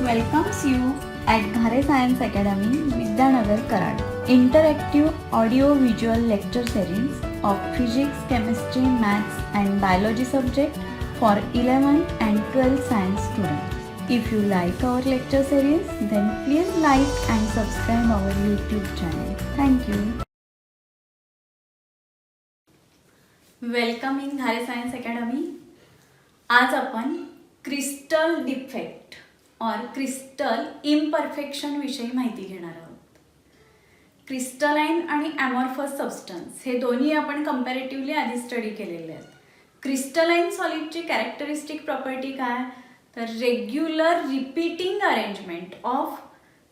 welcomes you at Ghare Science Academy, Vidyanagar, Karad. Interactive audio-visual lecture series of physics, chemistry, maths and biology subject for 11th and 12th science students. If you like our lecture series, then please like and subscribe our YouTube channel. Thank you. Welcome in Ghare science academy. आज आपण crystal defect और crystal imperfection विषयी माहिती घेणार आहोत. Crystalline आणि ॲमॉर्फस substance हे दोन्ही आपण कंपॅरेटिव्हली आधी स्टडी केलेले आहेत. क्रिस्टलाइन सॉलिडची कॅरेक्टरिस्टिक प्रॉपर्टी काय, तर regular repeating arrangement of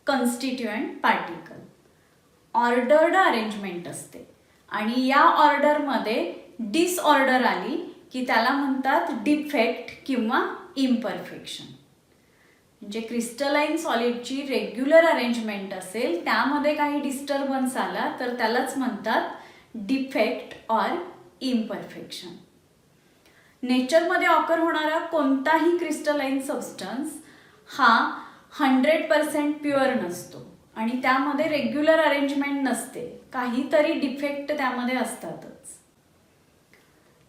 constituent particle. Ordered arrangement असते आणि या ऑर्डरमध्ये डिसऑर्डर आली की त्याला म्हणतात डिफेक्ट किंवा इम्परफेक्शन. म्हणजे क्रिस्टलाइन सॉलिडची रेग्युलर अरेंजमेंट असेल, त्यामध्ये काही डिस्टर्बन्स आला तर त्यालाच म्हणतात डिफेक्ट ऑर इम्परफेक्शन. नेचरमध्ये ऑकर होणारा कोणताही क्रिस्टलाइन सबस्टन्स हा 100% प्युअर नसतो आणि त्यामध्ये रेग्युलर अरेंजमेंट नसते, काहीतरी डिफेक्ट त्यामध्ये असतातच.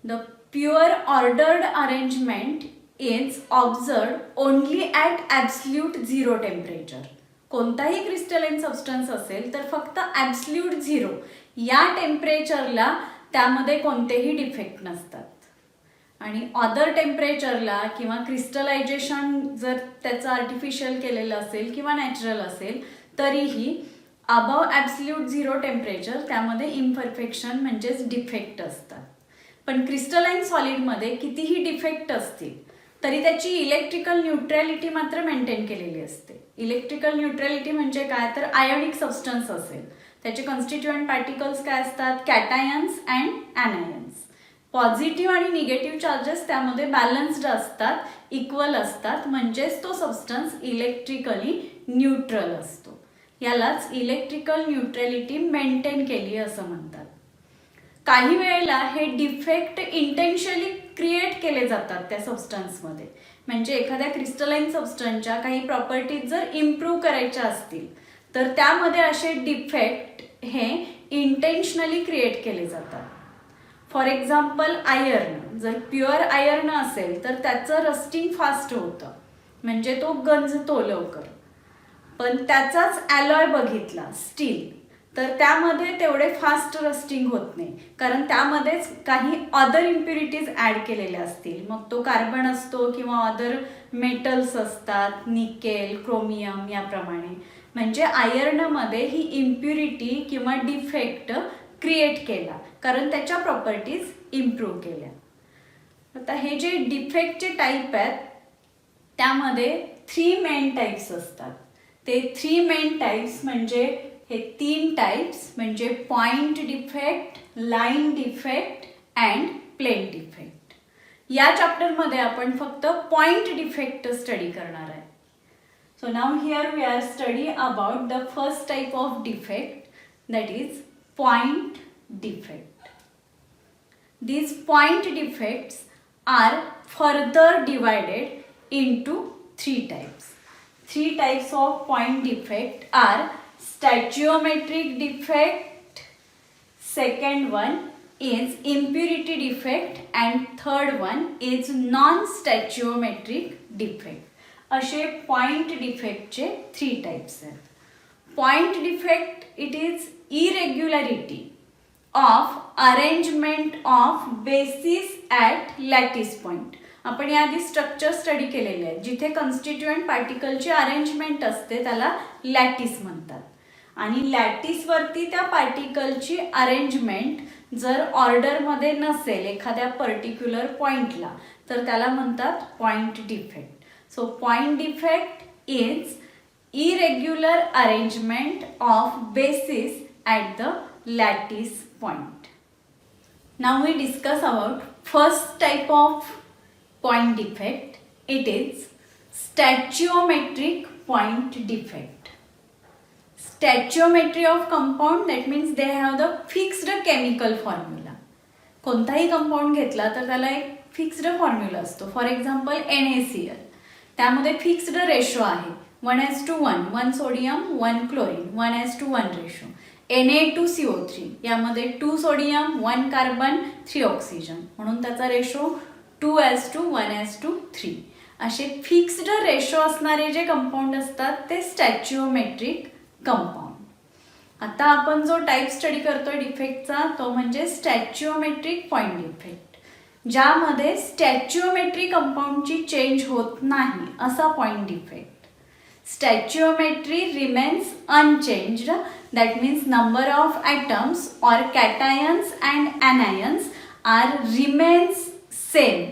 The pure ordered arrangement is observed only at absolute zero temperature. कोणताही क्रिस्टलाइन सबस्टन्स असेल तर फक्त ॲब्सल्यूट झिरो या टेम्परेचरला त्यामध्ये कोणतेही डिफेक्ट नसतात आणि अदर टेम्परेचरला किंवा क्रिस्टलायझेशन जर त्याचं आर्टिफिशियल केलेलं असेल किंवा नॅचरल असेल तरीही अबव ॲब्सल्यूट झिरो टेम्परेचर त्यामध्ये इम्परफेक्शन म्हणजेच डिफेक्ट असतात. पण क्रिस्टलाइन सॉलिडमध्ये कितीही डिफेक्ट असतील तरी त्याची इलेक्ट्रिकल न्यूट्रॅलिटी मात्र मेंटेन केलेली असते. इलेक्ट्रिकल न्यूट्रॅलिटी म्हणजे काय, तर आयोनिक सबस्टन्स असेल त्याचे कॉन्स्टिट्युएंट पार्टिकल्स काय असतात, कॅटायन्स अँड ॲनायन्स. पॉझिटिव्ह आणि निगेटिव्ह चार्जेस त्यामध्ये बॅलन्स्ड असतात, इक्वल असतात, म्हणजेच तो सबस्टन्स इलेक्ट्रिकली न्यूट्रल असतो. यालाच इलेक्ट्रिकल न्यूट्रॅलिटी मेंटेन केली असं म्हणतात. काही वेळेला हे डिफेक्ट इंटेन्शनली क्रिएट केले जातात त्या सबस्टन्समध्ये. म्हणजे एखाद्या क्रिस्टलाइन सबस्टन्सच्या काही प्रॉपर्टीज जर इम्प्रूव्ह करायच्या असतील तर त्यामध्ये असे डिफेक्ट हे इंटेन्शनली क्रिएट केले जातात. फॉर एक्झाम्पल आयर्न, जर प्युअर आयर्न असेल तर त्याचं रस्टिंग फास्ट होतं, म्हणजे तो गंजतो लवकर. पण त्याचाच ॲलॉय बघितला स्टील, तर त्यामध्ये तेवढे फास्ट रस्टिंग होत नाही, कारण त्यामध्येच काही अदर इम्प्युरिटीज ॲड केलेल्या असतील. मग तो कार्बन असतो किंवा अदर मेटल्स असतात, निकेल, क्रोमियम याप्रमाणे. म्हणजे आयर्नमध्ये ही इम्प्युरिटी किंवा डिफेक्ट क्रिएट केला कारण त्याच्या प्रॉपर्टीज इम्प्रूव्ह केल्या. आता हे जे डिफेक्टचे टाईप आहेत त्यामध्ये 3 मेन टाईप्स असतात. ते 3 मेन टाईप्स म्हणजे हे 3 टाईप्स म्हणजे point defect, line defect and plane defect. या चॅप्टरमध्ये आपण फक्त पॉइंट डिफेक्ट स्टडी करणार आहे. So now here we are study about the first type of defect, that is point defect. These point defects are further divided into 3 types. 3 types of point defect are stoichiometric defect, second one is impurity defect and third one is non-stoichiometric defect. असे point defect चे 3 types आहेत. Point defect, it is irregularity of arrangement of bases at lattice point. आपण याआधी structure study केलेले आहे. जिथे कन्स्टिट्युएंट पार्टिकलची arrangement असते त्याला लॅटिस म्हणतात आणि लॅटिसवरती त्या पार्टिकलची अरेंजमेंट जर ऑर्डरमध्ये नसेल एखाद्या पर्टिक्युलर पॉइंटला तर त्याला म्हणतात point defect. So point defect is irregular arrangement of basis at the lattice point. Now we discuss about first type of point defect. It is stoichiometric point defect. Stoichiometry of compound, that means they have the fixed chemical formula. कोणताही compound घेतला तर त्याला एक fixed formula असतो. For example NaCl, त्यामध्ये fixed ratio आहे 1:1, 1 sodium 1 chlorine, 1:1 ratio. Na2CO3 यामध्ये 2 sodium 1 carbon 3 oxygen, म्हणून त्याचा रेशो 2:1:3. असे फिक्स्ड रेशो असणारे जे कंपाऊंड असतात ते स्टॅच्युओमेट्रिक कंपाऊंड. आता आपण जो टाईप स्टडी करतोय डिफेक्टचा तो म्हणजे स्टॅच्युओमेट्रिक पॉइंट डिफेक्ट, ज्यामध्ये स्टॅच्युओमेट्री कंपाऊंडची चेंज होत नाही असा point defect. Stoichiometry remains unchanged, that means number of atoms or cations and anions are remains same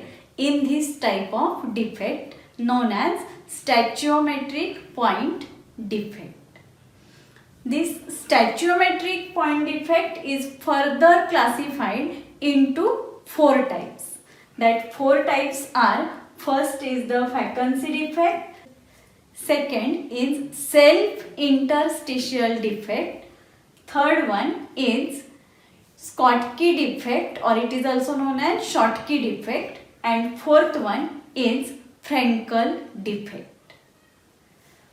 in this type of defect known as stoichiometric point defect. This stoichiometric point defect is further classified into 4 types. That 4 types are, first is the vacancy defect, second is self-interstitial defect, third one is Schottky defect or it is also known as Schottky defect, and fourth one is Frenkel defect.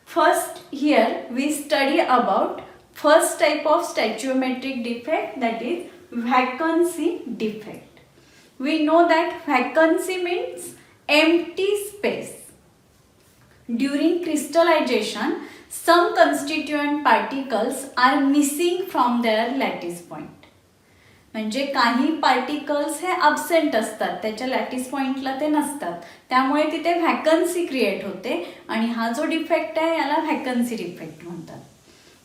First here we study about first type of stoichiometric defect, that is vacancy defect. We know that vacancy means empty space. During crystallization, some constituent particles are missing from their lattice point. म्हणजे काही particles हे absent असतात, त्याच्या lattice पॉइंटला ते नसतात, त्यामुळे तिथे vacancy create होते आणि हा जो डिफेक्ट आहे याला व्हॅकन्सी डिफेक्ट म्हणतात.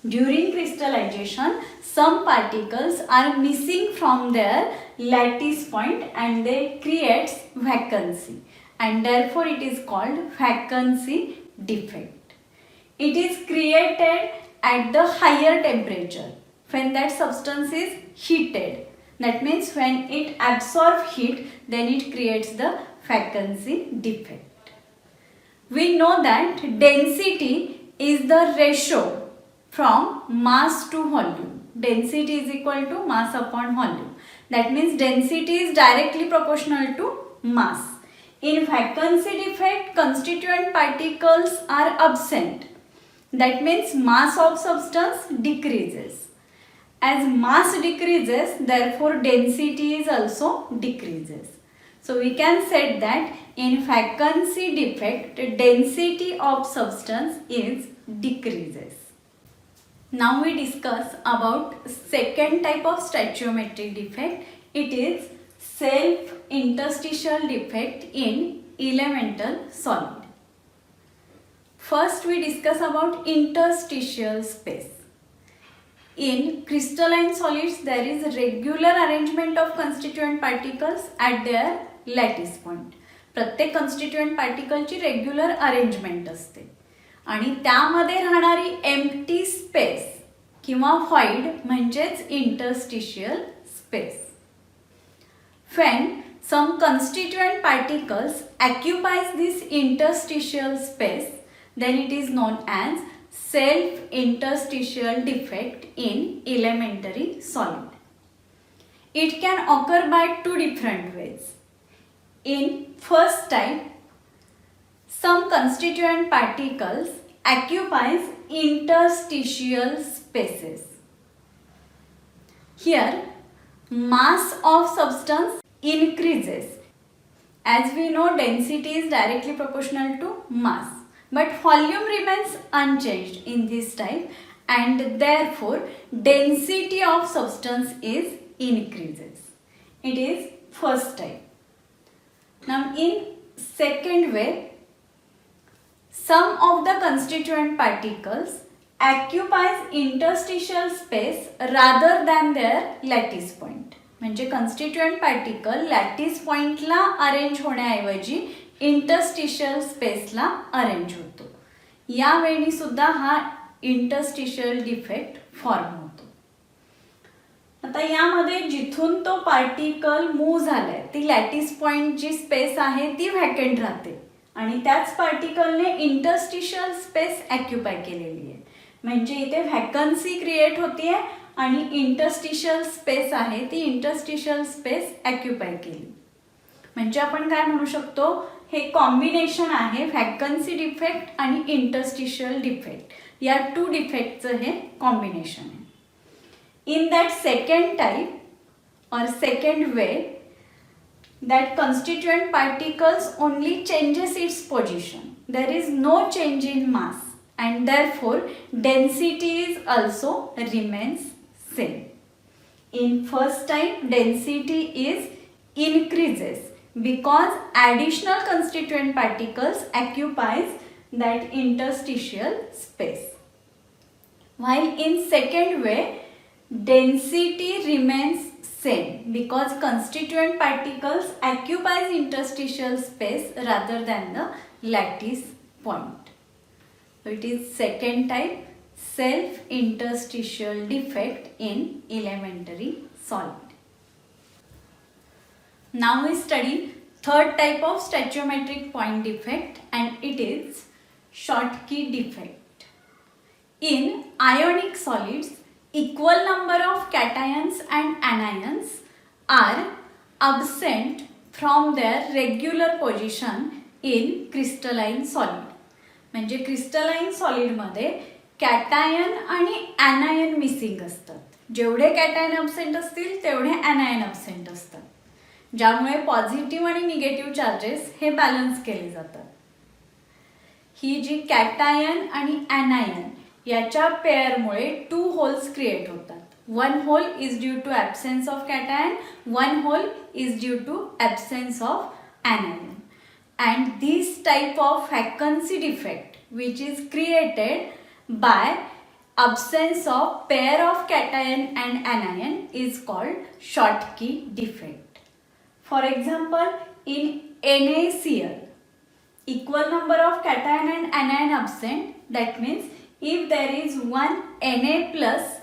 During crystallization some particles are missing from their lattice point and they creates vacancy, and therefore it is called vacancy defect. It is created at the higher temperature when that substance is heated. That means when it absorbs heat, then it creates the vacancy defect. We know that density is the ratio from mass to volume. Density is equal to mass upon volume. That means density is directly proportional to mass. In vacancy defect, constituent particles are absent. That means mass of substance decreases. As mass decreases, therefore density is also decreases. So we can say that in vacancy defect, density of substance is decreases. Now we discuss about second type of stoichiometric defect. It is self-interstitial defect in elemental solid. First we discuss about interstitial space. In crystalline solids there is regular arrangement of constituent particles at their lattice point. प्रत्येक constituent particle ची regular arrangement असते आणि त्यामध्ये राहणारी empty space किंवा void म्हणजेच interstitial space. When some constituent particles occupies this interstitial space, then it is known as self-interstitial defect in elementary solid. It can occur by 2 different ways. In first type, some constituent particles occupies interstitial spaces. Here, mass of substance increases. As we know, density is directly proportional to mass, but volume remains unchanged in this type, and therefore density of substance is increases. It is first type. Now in second way, some of the constituent particles occupies interstitial space rather than their lattice point. म्हणजे constituent particle lattice pointला arrange होण्याऐवजी interstitial spaceला arrange होतो. यावेळी सुद्धा हा interstitial defect form होतो. आता यामध्ये जिथून तो पार्टिकल मूव्ह झालाय ती लॅटिस पॉइंट जी स्पेस आहे ती व्हॅकंट राहते आणि त्याच पार्टिकलने इंटरस्टिशियल स्पेस ऑक्युपाय केलेली आहे. म्हणजे इथे व्हॅकन्सी क्रिएट होतीये आणि इंटरस्टिशियल स्पेस आहे ती इंटरस्टिशियल स्पेस ऑक्युपाय केली. म्हणजे आपण काय म्हणू शकतो, हे कॉम्बिनेशन आहे व्हॅकन्सी डिफेक्ट आणि इंटरस्टिशियल डिफेक्ट, या 2 डिफेक्टचं हे कॉम्बिनेशन आहे. In that second type or second way, that constituent particles only changes its position. There is no change in mass and therefore density is also remains same. In first type, density is increases because additional constituent particles occupies that interstitial space. While in second way, density remains same because constituent particles occupies interstitial space rather than the lattice point. So it is second type, self interstitial defect in elementary solid. Now we study third type of stoichiometric point defect and it is Schottky defect. In ionic solids, equal number of cations and anions are absent from their regular position in crystalline solid. म्हणजे crystalline सॉलिडमध्ये cation आणि ॲनायन missing असतात. जेवढे cation absent असतील तेवढे ॲनायन absent असतात, ज्यामुळे positive आणि negative charges हे balance केले जातात. ही जी कॅटायन आणि ॲनायन याच्या पेअरमुळे 2 होल्स क्रिएट होतात. 1 hole is due to absence of cation, 1 hole is due to absence of anion. And this type of vacancy defect which is created by absence of pair of cation and anion is called Schottky defect. For example, in NaCl, equal number of cation and anion absent. That means if there is one Na plus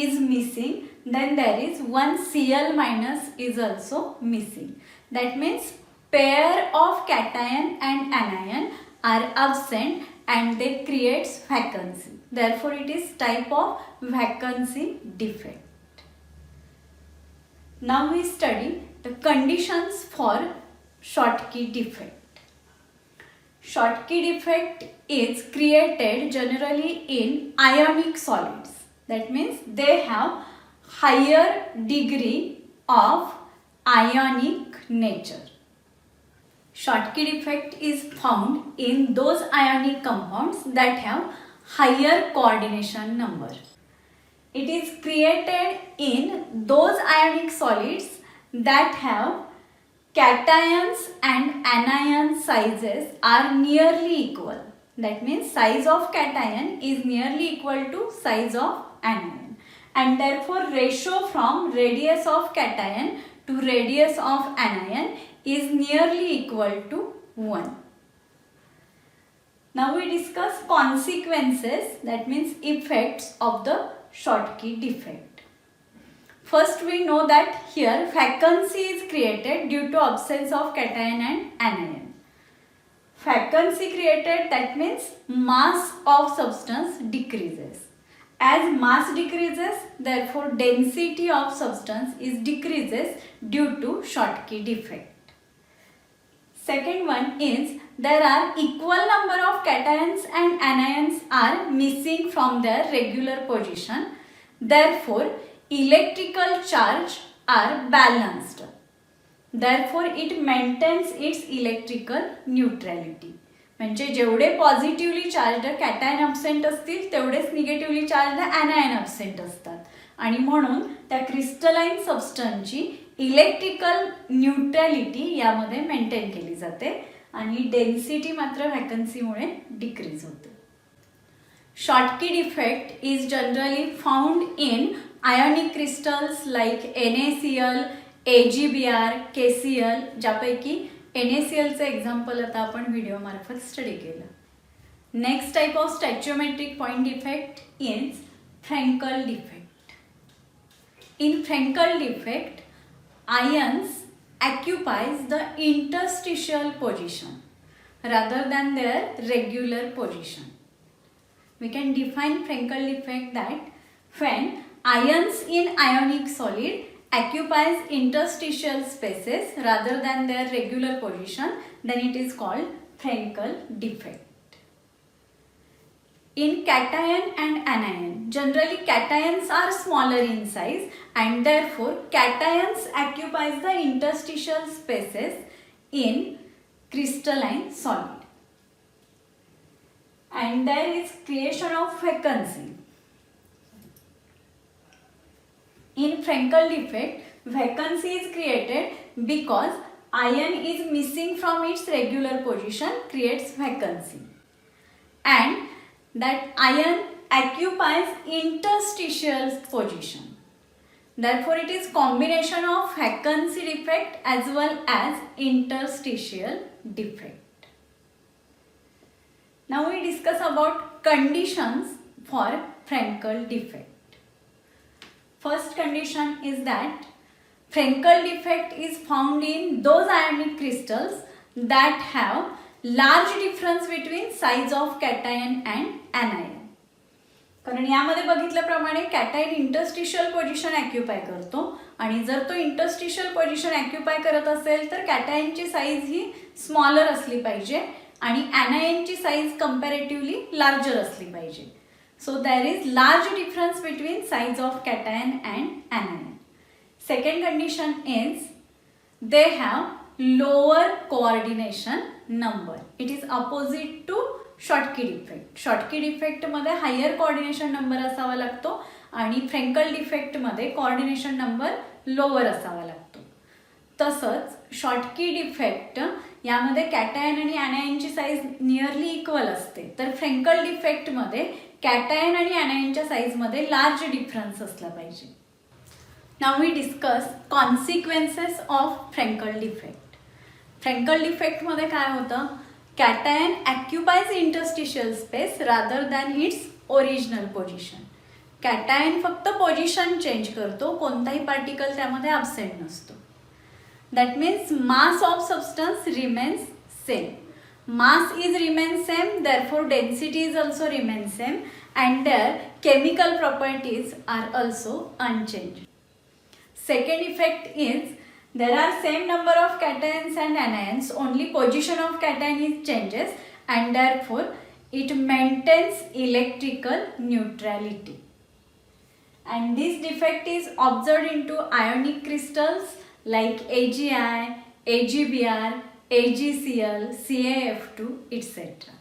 is missing, then there is one Cl minus is also missing. That means pair of cation and anion are absent and they creates vacancy. Therefore it is type of vacancy defect. Now we study the conditions for Schottky defect. Schottky defect is created generally in ionic solids. That means they have higher degree of ionic nature. Schottky defect is found in those ionic compounds that have higher coordination number. It is created in those ionic solids that have cations and anion sizes are nearly equal. That means size of cation is nearly equal to size of anion, and therefore ratio from radius of cation to radius of anion is nearly equal to 1. Now we discuss consequences, that means effects of the Schottky defect. First we know that here vacancy is created due to absence of cation and anion. Vacancy created, that means mass of substance decreases. As mass decreases, therefore density of substance is decreases due to Schottky defect. Second one is there are equal number of cations and anions are missing from their regular position. Therefore, electrical charge are balanced. Therefore, it maintains its electrical neutrality. म्हणजे जेवढे positively charge cation absent असतील तेवढेच negatively charge ॲनायन absent असतात, आणि म्हणून त्या crystalline सबस्टन्सची electrical neutrality यामध्ये maintain केली जाते आणि डेन्सिटी मात्र व्हॅकन्सीमुळे डिक्रीज होते. Schottky defect is generally found in ionic crystals like NaCl, AgBr, KCl, ज्यापैकी NaClचं एक्झाम्पल आता आपण व्हिडिओ मार्फत स्टडी केलं. Next type of stoichiometric point defect is Frenkel defect. In Frenkel defect, ions occupies the interstitial position rather than their regular position. We can define Frenkel defect that when ions in ionic solid occupies interstitial spaces rather than their regular position, then it is called Frenkel defect. In cation and anion, generally cations are smaller in size and therefore cations occupies the interstitial spaces in crystalline solid. And there is creation of vacancy. In Frenkel defect, vacancy is created because ion is missing from its regular position, creates vacancy. And that ion occupies interstitial position. Therefore, it is combination of vacancy defect as well as interstitial defect. Now we discuss about conditions for Frenkel defect. First condition is that Frenkel defect is found in those ionic crystals that have large difference between size of cation and anion. कारण यामध्ये बघितल्याप्रमाणे cation interstitial position occupy करतो आणि जर तो interstitial position occupy करत असेल तर कॅटायनची size ही smaller असली पाहिजे आणि ॲनायनची साईज कंपॅरेटिव्हली लार्जर असली पाहिजे. So there is large difference between size of cation and anion. Second condition is they have lower coordination number. It is opposite to Schottky defect. Schottky डिफेक्टमध्ये higher coordination number असावा लागतो आणि Frenkel डिफेक्टमध्ये coordination number lower असावा लागतो. तसंच Schottky defect यामध्ये cation आणि ॲनायनची साईज नियरली इक्वल असते, तर फ्रेंकल डिफेक्टमध्ये कॅटायन आणि ॲनायनच्या साईजमध्ये लार्ज डिफरन्स असला पाहिजे. Now we discuss consequences of Frenkel defect. Frenkel डिफेक्टमध्ये काय होतं, cation occupies interstitial space rather than its original position. Cation फक्त पोझिशन चेंज करतो, कोणताही पार्टिकल त्यामध्ये ॲब्सेंट नसतो. That means mass of substance remains same. Mass is remains same, therefore density is also remains same and their chemical properties are also unchanged. Second effect is there are same number of cations and anions, only position of cation is changes and therefore it maintains electrical neutrality. And this defect is observed into ionic crystals like AgI, AgBr, AgCl, CaF2, etc.